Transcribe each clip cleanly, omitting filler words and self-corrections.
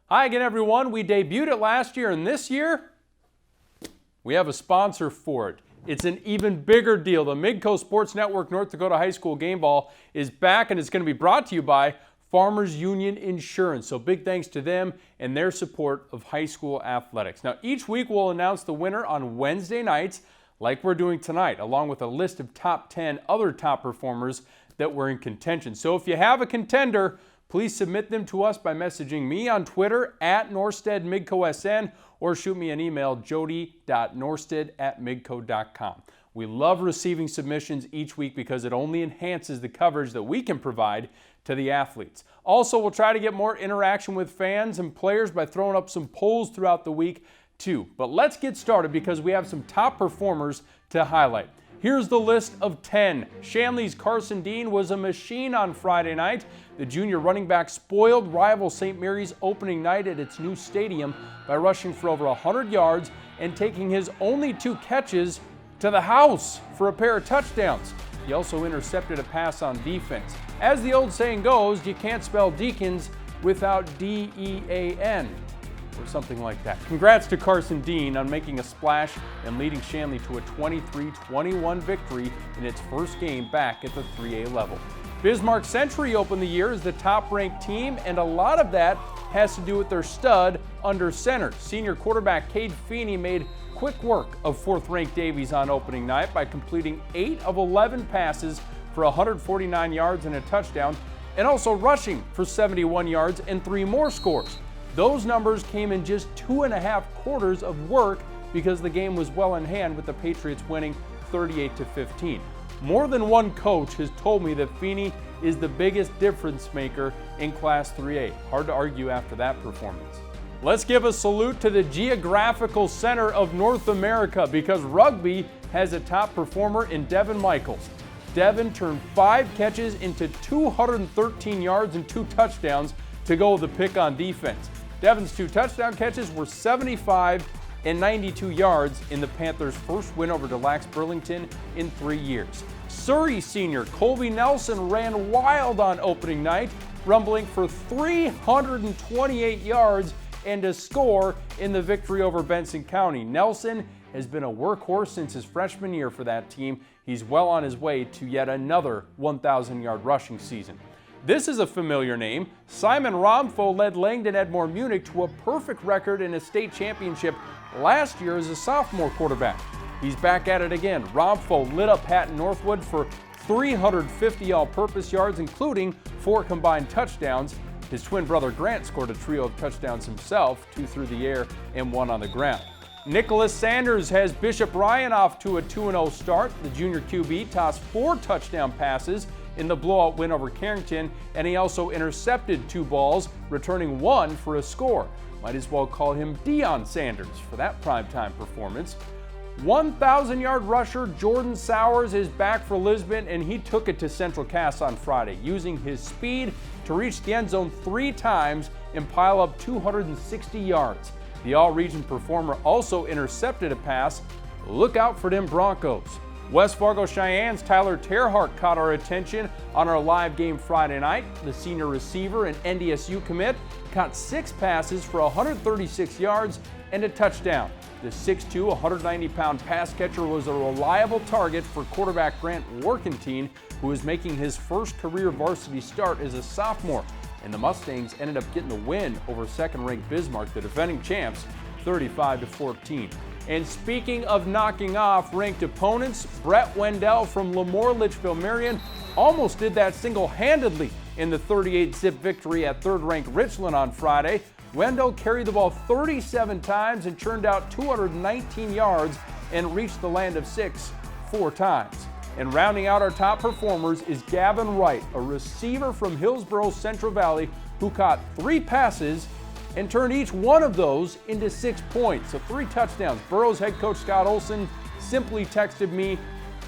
Hi again, everyone. We debuted it last year, and this year, we have a sponsor for it. It's an even bigger deal. The Midco Sports Network North Dakota High School Game Ball is back, and it's going to be brought to you by Farmers Union Insurance. So big thanks to them and their support of high school athletics. Now, each week we'll announce the winner on Wednesday nights, like we're doing tonight, along with a list of top 10 other top performers that were in contention. So if you have a contender, please submit them to us by messaging me on Twitter at NorstedMidcoSN or shoot me an email, jody.norsted@midco.com. We love receiving submissions each week because it only enhances the coverage that we can provide to the athletes. Also, we'll try to get more interaction with fans and players by throwing up some polls throughout the week too. But let's get started because we have some top performers to highlight. Here's the list of 10. Shanley's Carson was a machine on Friday night. The junior running back spoiled rival St. Mary's opening night at its new stadium by rushing for over 100 yards and taking his only 2 catches to the house for a pair of touchdowns. He also intercepted a pass on defense. As the old saying goes, you can't spell Deacons without D-E-A-N. Or something like that. Congrats to Carson on making a splash and leading Shanley to a 23-21 victory in its first game back at the 3A level. Bismarck Century opened the year as the top-ranked team, and a lot of that has to do with their stud under center. Senior quarterback Cade Feeney made quick work of 4th-ranked Davies on opening night by completing 8 of 11 passes for 149 yards and a touchdown, and also rushing for 71 yards and 3 more scores. Those numbers came in just 2.5 quarters of work because the game was well in hand with the Patriots winning 38-15. More than one coach has told me that Feeney is the biggest difference maker in Class 3A. Hard to argue after that performance. Let's give a salute to the geographical center of North America because rugby has a top performer in Devon Michaels. Devon turned 5 catches into 213 yards and 2 touchdowns to go with the pick on defense. Devon's 2 touchdown catches were 75 and 92 yards in the Panthers' first win over Lax Burlington in 3 years. Surrey senior Colby Nelson ran wild on opening night, rumbling for 328 yards and a score in the victory over Benson County. Nelson has been a workhorse since his freshman year for that team. He's well on his way to yet another 1,000-yard rushing season. This is a familiar name. Simon Romfo led Langdon Edmore Munich to a perfect record in a state championship last year as a sophomore quarterback. He's back at it again. Romfo lit up Hatton Northwood for 350 all-purpose yards, including 4 combined touchdowns. His twin brother Grant scored a trio of touchdowns himself, 2 through the air and 1 on the ground. Nicholas Sanders has Bishop Ryan off to a 2-0 start. The junior QB tossed 4 touchdown passes in the blowout win over Carrington, and he also intercepted 2 balls, returning 1 for a score. Might as well call him Deion Sanders for that primetime performance. 1,000-yard rusher Jordan Sowers is back for Lisbon, and he took it to Central Cass on Friday, using his speed to reach the end zone 3 times and pile up 260 yards. The all-region performer also intercepted a pass. Look out for them Broncos. West Fargo Cheyenne's Tyler Terhart caught our attention on our live game Friday night. The senior receiver and NDSU commit caught 6 passes for 136 yards and a touchdown. The 6'2", 190-pound pass catcher was a reliable target for quarterback Grant Workentine, who is making his first career varsity start as a sophomore. And the Mustangs ended up getting the win over second-ranked Bismarck, the defending champs, 35-14. And speaking of knocking off ranked opponents, Brett Wendell from Lemoore Litchfield Marion almost did that single-handedly in the 38-zip victory at third-ranked Richland on Friday. Wendell carried the ball 37 times and churned out 219 yards and reached the land of 6 4 times. And rounding out our top performers is Gavin Wright, a receiver from Hillsboro-Central Valley who caught 3 passes and turned each one of those into 6 points, so 3 touchdowns. Burroughs head coach Scott Olson simply texted me,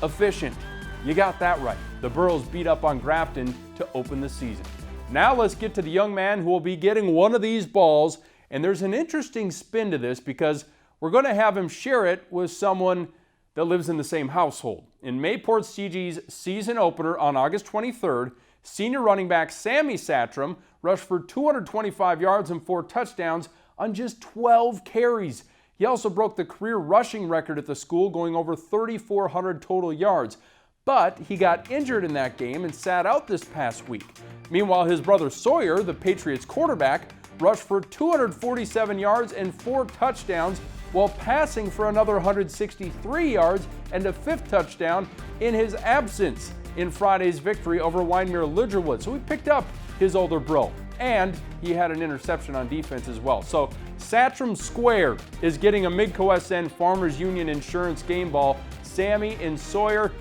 efficient. You got that right. The Burroughs beat up on Grafton to open the season. Now let's get to the young man who will be getting one of these balls, and there's an interesting spin to this because we're going to have him share it with someone that lives in the same household. In MayPort-C-G's season opener on August 23rd, senior running back Sawyer Satrom rushed for 225 yards and 4 touchdowns on just 12 carries. He also broke the career rushing record at the school, going over 3,400 total yards. But he got injured in that game and sat out this past week. Meanwhile, his brother Sawyer, the Patriots quarterback, rushed for 247 yards and 4 touchdowns while passing for another 163 yards and a 5th touchdown in his absence in Friday's victory over Wyndmere Lidgerwood. So we picked up his older bro, and he had an interception on defense as well. So Satrom Square is getting a MidcoSN Farmers Union Insurance game ball. Sammy and Sawyer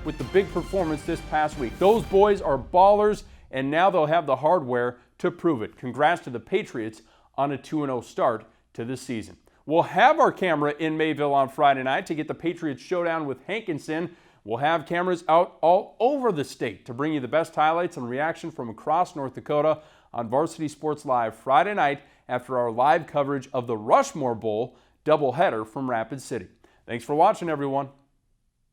with the big performance this past week. Those boys are ballers, and now they'll have the hardware to prove it. Congrats to the Patriots on a 2-0 start to this season. We'll have our camera in Mayville on Friday night to get the Patriots showdown with Hankinson. We'll have cameras out all over the state to bring you the best highlights and reaction from across North Dakota on Varsity Sports Live Friday night after our live coverage of the Rushmore Bowl doubleheader from Rapid City. Thanks for watching, everyone.